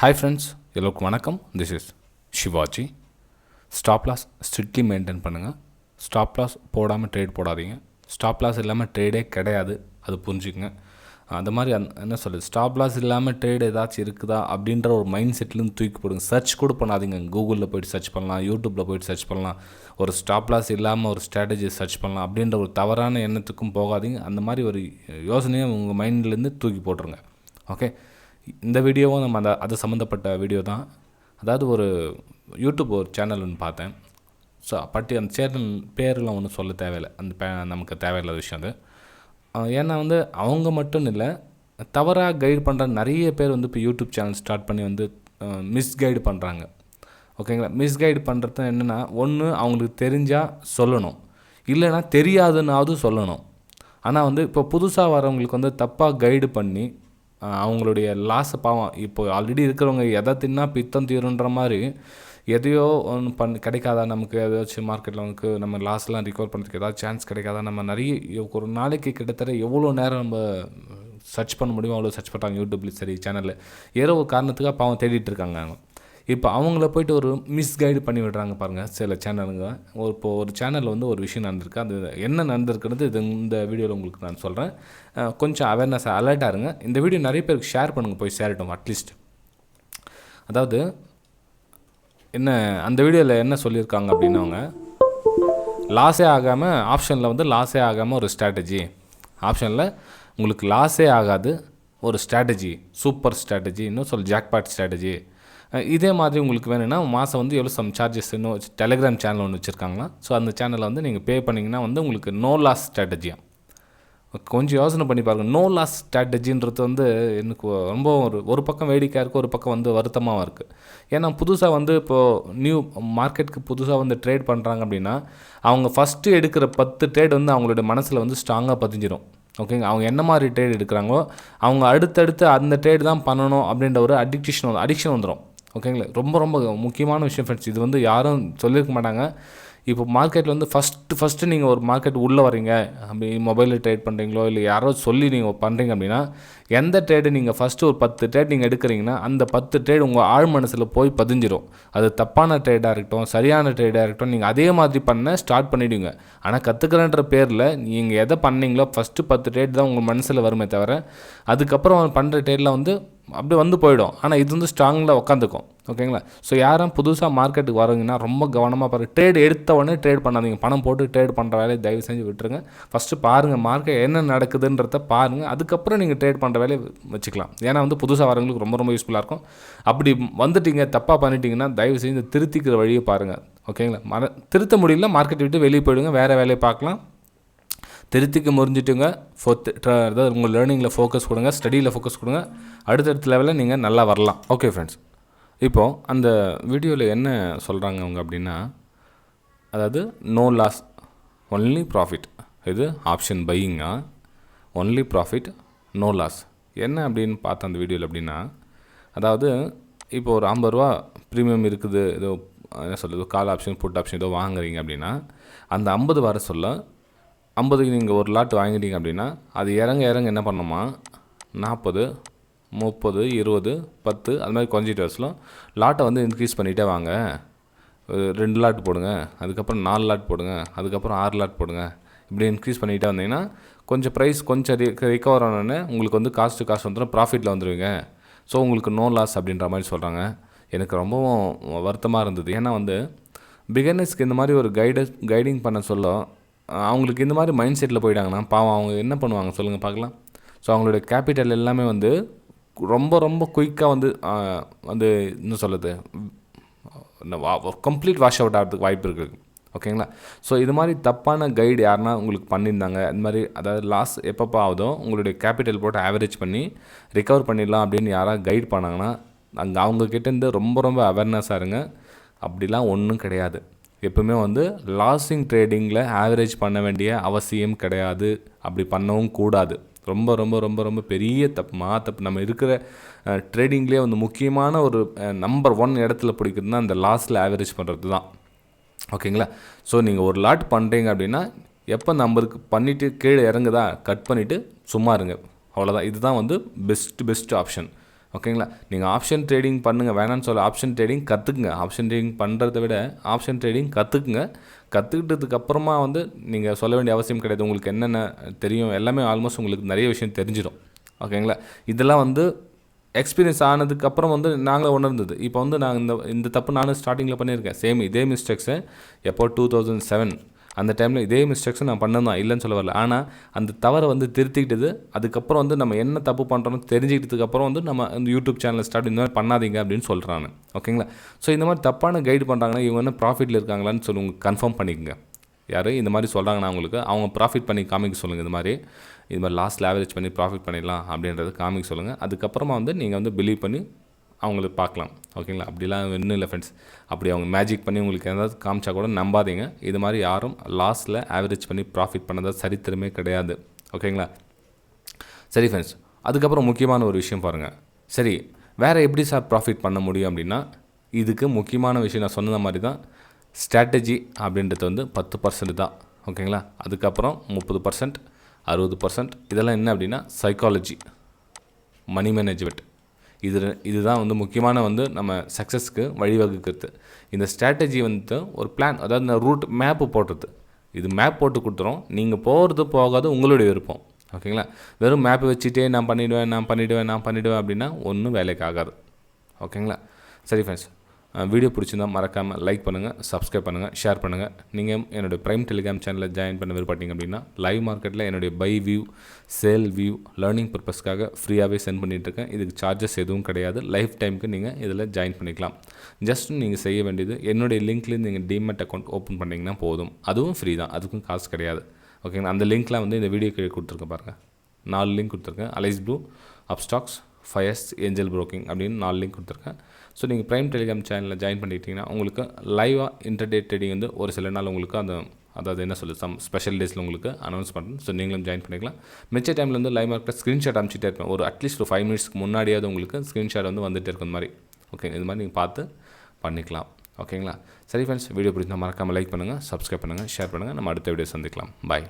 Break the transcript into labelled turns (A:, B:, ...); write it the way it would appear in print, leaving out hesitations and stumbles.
A: Hi friends, எல்லோருக்கும் வணக்கம். This is Shivaji. Stop loss strictly maintain பண்ணுங்கள். ஸ்டாப் லாஸ் போடாமல் ட்ரேட் போடாதீங்க. ஸ்டாப் லாஸ் இல்லாமல் ட்ரேடே கிடையாது, அது புரிஞ்சுக்கங்க. அந்த மாதிரி என்ன சொல்கிறது, ஸ்டாப் லாஸ் இல்லாமல் ட்ரேட் ஏதாச்சும் இருக்குதா அப்படின்ற ஒரு மைண்ட் செட்லேருந்து தூக்கி போடுங்க. சர்ச் கூட பண்ணாதீங்க. கூகுளில் போய்ட்டு சர்ச் பண்ணலாம், யூடியூப்பில் போய்ட்டு சர்ச் பண்ணலாம், ஒரு ஸ்டாப் லாஸ் இல்லாமல் ஒரு ஸ்ட்ராட்டஜி சர்ச் பண்ணலாம் அப்படின்ற ஒரு தவறான எண்ணத்துக்கும் போகாதீங்க. அந்த மாதிரி ஒரு யோசனையை உங்கள் மைண்ட்லேருந்து தூக்கி போட்டுருங்க. ஓகே, இந்த வீடியோவும் நம்ம அது சம்மந்தப்பட்ட வீடியோ தான். அதாவது ஒரு யூடியூப் ஒரு சேனல் ஒன்று பார்த்தேன். ஸோ அந்த சேனல் பேரெலாம் ஒன்றும் சொல்ல தேவையில்லை, நமக்கு தேவையில்லாத விஷயம் அது. ஏன்னா அவங்க மட்டும் இல்லை, தவறாக கைடு பண்ணுற நிறைய பேர் இப்போ யூடியூப் சேனல் ஸ்டார்ட் பண்ணி மிஸ்கைடு பண்ணுறாங்க. ஓகேங்களா? மிஸ்கைடு பண்ணுறது என்னென்னா, ஒன்று அவங்களுக்கு தெரிஞ்சால் சொல்லணும், இல்லைன்னா தெரியாதுன்னாவது சொல்லணும். ஆனால் இப்போ புதுசாக வரவங்களுக்கு தப்பாக கைடு பண்ணி அவங்களுடைய லாஸை பாவம். இப்போ ஆல்ரெடி இருக்கிறவங்க எதை தின்னா பித்தம் தீருன்ற மாதிரி எதையோ ஒன்று கிடைக்காதா, நமக்கு ஏதாச்சும் மார்க்கெட்டில் நம்ம லாஸ்லாம் ரிகவர் பண்ணுறதுக்கு ஏதாவது சான்ஸ் கிடைக்காதா, நம்ம நிறைய ஒரு நாளைக்கு கிட்டத்தட்ட எவ்வளோ நேரம் நம்ம சர்ச் பண்ண முடியுமோ அவ்வளோ சர்ச் பண்ணுறாங்க யூடியூப்லேயும் சரி, சேனலில் ஏதோ ஒரு காரணத்துக்காக பாவம் தேடிட்டு இருக்காங்க. இப்போ அவங்கள போய்ட்டு ஒரு மிஸ்கைடு பண்ணி விடுறாங்க பாருங்கள் சில சேனலுங்க. இப்போது ஒரு சேனலில் ஒரு விஷயம் நடந்திருக்கு. அது என்ன நடந்திருக்கிறது இந்த வீடியோவில் உங்களுக்கு நான் சொல்கிறேன். கொஞ்சம் அவேர்னஸ் அலர்ட்டாக இருங்க. இந்த வீடியோ நிறைய பேருக்கு ஷேர் பண்ணுங்கள், போய் சேரட்டும் அட்லீஸ்ட். அதாவது அந்த வீடியோவில் என்ன சொல்லியிருக்காங்க அப்படின்னவங்க, லாஸே ஆகாமல் ஆப்ஷனில் லாஸே ஆகாமல் ஒரு ஸ்ட்ராட்டஜி, ஆப்ஷனில் உங்களுக்கு லாஸே ஆகாது ஒரு ஸ்ட்ராட்டஜி, சூப்பர் ஸ்ட்ராட்டஜி, இன்னும் ஜாக்பாட் ஸ்ட்ராட்டஜி. இதே மாதிரி உங்களுக்கு வேணும்னா மாதம் எவ்வளோ சார்ஜஸ் இன்னும் டெலிகிராம் சேனல் ஒன்று வச்சுருக்காங்களா. ஸோ அந்த சேனலில் நீங்கள் பே பண்ணிங்கன்னா உங்களுக்கு நோ லாஸ் ஸ்ட்ராட்டஜியாக. கொஞ்சம் யோசனை பண்ணி பாருங்கள். நோ லாஸ் ஸ்ட்ராட்டஜின்றது எனக்கு ரொம்ப ஒரு பக்கம் வேடிக்கையாக இருக்குது, ஒரு பக்கம் வருத்தமாக இருக்குது. ஏன்னா புதுசாக இப்போது நியூ மார்க்கெட்டுக்கு புதுசாக ட்ரேட் பண்ணுறாங்க அப்படின்னா, அவங்க ஃபஸ்ட்டு எடுக்கிற 10 ட்ரேட் அவங்களுடைய மனசில் ஸ்ட்ராங்காக பதிஞ்சிடும். ஓகேங்க, அவங்க என்ன மாதிரி ட்ரேட் எடுக்கிறாங்களோ அவங்க அடுத்தடுத்து அந்த ட்ரேட் தான் பண்ணணும் அப்படின்ற ஒரு அடிக்ஷன் வந்துடும். ஓகேங்களா? ரொம்ப ரொம்ப முக்கியமான விஷயம் ஃப்ரெண்ட்ஸ். இது யாரும் சொல்லியிருக்க மாட்டாங்க. இப்போ மார்க்கெட்டில் ஃபஸ்ட்டு நீங்கள் ஒரு மார்க்கெட் உள்ளே வரீங்க, அப்படி மொபைலில் ட்ரேட் பண்ணுறீங்களோ இல்லை யாரோ சொல்லி நீங்கள் பண்ணுறீங்க அப்படின்னா, எந்த ட்ரேடு நீங்கள் ஃபஸ்ட்டு ஒரு 10 ட்ரேட் நீங்கள் எடுக்கிறீங்கன்னா அந்த 10 ட்ரேட் உங்கள் ஆழ் மனசில் போய் பதிஞ்சிடும். அது தப்பான ட்ரேடாக இருக்கட்டும், சரியான ட்ரேடாக இருக்கட்டும், நீங்கள் அதே மாதிரி பண்ண ஸ்டார்ட் பண்ணிவிடுங்க. ஆனால் கற்றுக்கிறன்ற பேரில் நீங்கள் எதை பண்ணீங்களோ ஃபஸ்ட்டு 10 ட்ரேட் தான் உங்கள் மனசில் வருமே தவிர, அதுக்கப்புறம் பண்ணுற ட்ரேடில் அப்படியே போயிடும். ஆனால் இது ஸ்ட்ராங்கில் உட்காந்துக்கும். ஓகேங்களா? ஸோ யாரும் புதுசாக மார்க்கெட்டுக்கு வரீங்கன்னா ரொம்ப கவனமாக பாருங்கள். ட்ரேட் எடுத்த உடனே ட்ரேட் பண்ணாதீங்க. பணம் போட்டு ட்ரேட் பண்ணுற வேலையை தயவு செஞ்சு விட்டுருங்க. ஃபஸ்ட்டு பாருங்கள் மார்க்கெட் என்ன நடக்குதுன்றத பாருங்கள், அதுக்கப்புறம் நீங்கள் ட்ரேட் பண்ணுற வேலையை வச்சுக்கலாம். ஏன்னா புதுசாக வரவங்களுக்கு ரொம்ப ரொம்ப யூஸ்ஃபுல்லாக இருக்கும். அப்படி வந்துட்டீங்க தப்பாக பண்ணிட்டீங்கன்னா தயவு செஞ்சு திருத்திக்கிற வழியை பாருங்கள். ஓகேங்களா? திருத்த முடியல, மார்க்கெட் விட்டு வெளியே போயிடுங்க, வேறு வேலையை பார்க்கலாம். திருத்திக்க முறிஞ்சிட்டுங்க. அதாவது உங்கள் லேர்னிங்கில் ஃபோக்கஸ் கொடுங்க, ஸ்டடியில் ஃபோக்கஸ் கொடுங்க. அடுத்தடுத்த லெவலில் நீங்கள் நல்லா வரலாம். ஓகே ஃப்ரெண்ட்ஸ், இப்போது அந்த வீடியோவில் என்ன சொல்கிறாங்க அவங்க அப்படின்னா, அதாவது நோ லாஸ் ஒன்லி ப்ராஃபிட். இது ஆப்ஷன் பையிங்கா, ஒன்லி ப்ராஃபிட் நோ லாஸ். என்ன அப்படின்னு பார்த்தா அந்த வீடியோவில் அப்படின்னா, அதாவது இப்போ ஒரு 50 ரூபா ப்ரீமியம் இருக்குது, ஏதோ என்ன சொல்கிறது, கால் ஆப்ஷன் புட் ஆப்ஷன் ஏதோ வாங்குறீங்க அப்படின்னா, அந்த 50 வர சொல்ல 50க்கு நீங்கள் ஒரு லாட் வாங்கிட்டீங்க அப்படின்னா, அது இறங்க என்ன பண்ணணுமா, 40, 30, 20, 10 அது மாதிரி கொஞ்சிட்டு வரலாம். லாட்டை இன்க்ரீஸ் பண்ணிகிட்டே வாங்க. 2 லாட் போடுங்க, அதுக்கப்புறம் 4 லாட் போடுங்க, அதுக்கப்புறம் 6 லாட் போடுங்க. இப்படி இன்க்ரீஸ் பண்ணிகிட்டே வந்தீங்கன்னா கொஞ்சம் ப்ரைஸ் கொஞ்சம் ரிகவர் ஆனோடனே உங்களுக்கு காஸ்ட்டு வந்துடும், ப்ராஃபிட்டில் வந்துடுவீங்க. ஸோ உங்களுக்கு நோ லாஸ் அப்படின்ற மாதிரி சொல்கிறாங்க. எனக்கு ரொம்பவும் வருத்தமாக இருந்தது. ஏன்னா பிகினர்ஸ்க்கு இந்த மாதிரி ஒரு கைடிங் பண்ண சொல்ல அவங்களுக்கு இந்த மாதிரி மைண்ட் செட்டில் போயிட்டாங்கன்னா பாவம் அவங்க என்ன பண்ணுவாங்க சொல்லுங்கள் பார்க்கலாம். ஸோ அவங்களுடைய கேபிட்டல் எல்லாமே ரொம்ப ரொம்ப குயிக்காக என்ன சொல்லுது, கம்ப்ளீட் வாஷ் அவுட் ஆகிறதுக்கு வாய்ப்பு இருக்குது. ஓகேங்களா? ஸோ இது மாதிரி தப்பான கைடு யாருன்னா உங்களுக்கு பண்ணியிருந்தாங்க, இந்த மாதிரி அதாவது லாஸ் எப்பப்போ ஆகுதோ உங்களுடைய கேபிட்டல் போட்டு ஆவரேஜ் பண்ணி ரிகவர் பண்ணிடலாம் அப்படின்னு யாராவது கைட் பண்ணாங்கன்னா அவங்கக்கிட்டேருந்து ரொம்ப ரொம்ப அவேர்னஸாக இருங்க. அப்படிலாம் ஒன்றும் கிடையாது. எப்பவுமே லாஸிங் ட்ரேடிங்கில் ஆவரேஜ் பண்ண வேண்டிய அவசியம் கிடையாது. அப்படி பண்ணவும் கூடாது. ரொம்ப ரொம்ப ரொம்ப ரொம்ப பெரிய தப்பு. நம்ம இருக்கிற ட்ரேடிங்லேயே முக்கியமான ஒரு நம்பர் 1 இடத்துல பிடிக்கிறதுனா அந்த லாஸில் ஆவரேஜ் பண்ணுறது தான். ஓகேங்களா? ஸோ நீங்கள் ஒரு லாட் பண்ணுறீங்க அப்படின்னா எப்போ நம்பருக்கு பண்ணிவிட்டு கீழே இறங்குதா கட் பண்ணிவிட்டு சும்மா இருங்க, அவ்வளோதான். இதுதான் பெஸ்ட் ஆப்ஷன். ஓகேங்களா? நீங்கள் ஆப்ஷன் ட்ரேடிங் பண்ணுங்கள், வேணான்னு சொல்ல. ஆப்ஷன் ட்ரேடிங் கற்றுக்குங்க. ஆப்ஷன் ட்ரேடிங் பண்ணுறத விட ஆப்ஷன் ட்ரேடிங் கற்றுக்குங்க. கற்றுக்கிட்டதுக்கப்புறமா வந்து நீங்கள் சொல்ல வேண்டிய அவசியம் கிடையாது. உங்களுக்கு என்னென்ன தெரியும் எல்லாமே ஆல்மோஸ்ட் உங்களுக்கு நிறைய விஷயம் தெரிஞ்சிடும். ஓகேங்களா? இதெல்லாம் வந்து எக்ஸ்பீரியன்ஸ் ஆனதுக்கப்புறம் வந்து நாங்களே உணர்ந்தது. இப்போ வந்து நான் இந்த தப்பு நானும் ஸ்டார்டிங்கில் பண்ணியிருக்கேன். சேம் இதே மிஸ்டேக்ஸை எப்போ 2007 அந்த டைமில் இதே மிஸ்டேக்ஸை நான் பண்ணது தான், இல்லைன்னு சொல்ல வரல. ஆனால் அந்த தவறை வந்து திருத்திக்கிட்டது. அதுக்கப்புறம் வந்து நம்ம என்ன தப்பு பண்ணுறோன்னு தெரிஞ்சுக்கிட்டதுக்கப்புறம் வந்து நம்ம அந்த யூடியூப் சேனல் ஸ்டார்ட் இந்த மாதிரி பண்ணாதீங்க அப்படின்னு சொல்கிறாங்க. ஓகேங்களா? ஸோ இந்த மாதிரி தப்பான கைடு பண்ணுறாங்கன்னா இவங்க என்ன ப்ராஃபிட்டில் இருக்காங்களான்னு சொல்லி உங்களுக்கு கன்ஃபார்ம் பண்ணிக்கோங்க. யார் இந்த மாதிரி சொல்கிறாங்கன்னா அவங்களுக்கு அவங்க ப்ராஃபிட் பண்ணி காமிக்க சொல்லுங்கள். இது மாதிரி லாஸ்ட்டில் ஆவரேஜ் பண்ணி ப்ராஃபிட் பண்ணிடலாம் அப்படின்றது காமிக்க சொல்லுங்கள். அதுக்கப்புறமா வந்து நீங்கள் வந்து பிலீவ் பண்ணி அவங்களுக்கு பார்க்கலாம். ஓகேங்களா? அப்படிலாம் ஒன்றும் இல்லை ஃப்ரெண்ட்ஸ். அப்படி அவங்க மேஜிக் பண்ணி உங்களுக்கு ஏதாவது காமிச்சா கூட நம்பாதீங்க. இது மாதிரி யாரும் லாஸ்ட்டில் ஆவரேஜ் பண்ணி ப்ராஃபிட் பண்ணதா சரித்திரமே கிடையாது. ஓகேங்களா? சரி ஃப்ரெண்ட்ஸ், அதுக்கப்புறம் முக்கியமான ஒரு விஷயம் பாருங்கள். சரி, வேறு எப்படி சார் ப்ராஃபிட் பண்ண முடியும் அப்படின்னா, இதுக்கு முக்கியமான விஷயம் நான் சொன்ன மாதிரி தான். ஸ்ட்ராட்டஜி அப்படின்றது வந்து 10% தான். ஓகேங்களா? அதுக்கப்புறம் 30%, 60% இதெல்லாம் என்ன அப்படின்னா சைக்காலஜி, மணி மேனேஜ்மெண்ட். இதுதான் வந்து முக்கியமான வந்து நம்ம சக்ஸஸ்க்கு வழிவகுக்கிறது. இந்த ஸ்ட்ராட்டஜி வந்து ஒரு பிளான், அதாவது இந்த ரூட் மேப்பு போடுறது. இது மேப் போட்டு கொடுத்துரும். நீங்கள் போகிறது போகாது உங்களுடைய விருப்பம். ஓகேங்களா? வெறும் மேப்பை வச்சுட்டே நான் பண்ணிவிடுவேன் அப்படின்னா ஒன்றும் வேலைக்கு ஆகாது. ஓகேங்களா? சரி ஃப்ரெண்ட்ஸ், வீடியோ பிடிச்சிருந்தால் மறக்காமல் லைக் பண்ணுங்கள், சப்ஸ்கிரைப் பண்ணுங்கள், ஷேர் பண்ணுங்கள். நீங்கள் என்னுடைய ப்ரைம் டெலிகிராம் சேனலில் ஜாயின் பண்ண விருப்பப்பட்டீங்க அப்படின்னா லைவ் மார்க்கெட்டில் என்னுடைய buy view, sell view, learning பர்பஸ்க்காக ஃப்ரீயாகவே சென்ட் பண்ணிகிட்ருக்கேன். இதுக்கு சார்ஜஸ் எதுவும் கிடையாது. லைஃப் டைமுக்கு நீங்கள் இதில் ஜாயின் பண்ணிக்கலாம். ஜஸ்ட் நீங்கள் செய்ய வேண்டியது என்னுடைய லிங்க்லேருந்து நீங்கள் டிமெட் அக்கௌண்ட் ஓப்பன் பண்ணிங்கன்னா போதும். அதுவும் ஃப்ரீ தான், அதுக்கும் காசு கிடையாது. ஓகேங்களா? அந்த லிங்க்லாம் வந்து இந்த வீடியோ கீழே கொடுத்துருக்கேன் பாருங்கள். 4 லிங்க் கொடுத்துருக்கேன். அலைஸ் ப்ளூ, அப்ஸ்டாக்ஸ், ஃபயர்ஸ், ஏஞ்சல் ப்ரோக்கிங் அப்படின்னு 4 லிங்க் கொடுத்துருக்கேன். ஸோ நீங்கள் ப்ரைம் டெலிகிராம் சேனலில் ஜாயின் பண்ணிட்டீங்கன்னா உங்களுக்கு லைவாக இன்டர்டே ட்ரேடிங் வந்து ஒரு சில நாள் உங்களுக்கு அதாவது என்ன சொல்லுது, ஸ்பெஷல் டேஸில் உங்களுக்கு அனௌன்ஸ் பண்ணுறேன். ஸோ நீங்களும் ஜாயின் பண்ணிக்கலாம். மிச்ச டைமில் வந்து லைவ் மார்க்கெட் ஸ்க்ரீன்ஷாட் அனுப்பிச்சிட்டே இருப்பேன். ஒரு அட்லீஸ்ட் ஒரு 5 மினிட்ஸ்க்கு முன்னாடியாவது உங்களுக்கு ஸ்க்ரீன்ஷாட் வந்து வந்துட்டு இருக்கும். இந்த மாதிரி ஓகே, இது மாதிரி நீங்கள் பார்த்து பண்ணிக்கலாம். ஓகேங்களா? சரி ஃப்ரெண்ட்ஸ், வீடியோ பிடிச்சா மறக்காமல் லைக் பண்ணுங்கள், சப்ஸ்கிரைப் பண்ணுங்கள், ஷேர் பண்ணுங்கள். நம்ம அடுத்த வீடியோ சந்திக்கலாம். பாய்.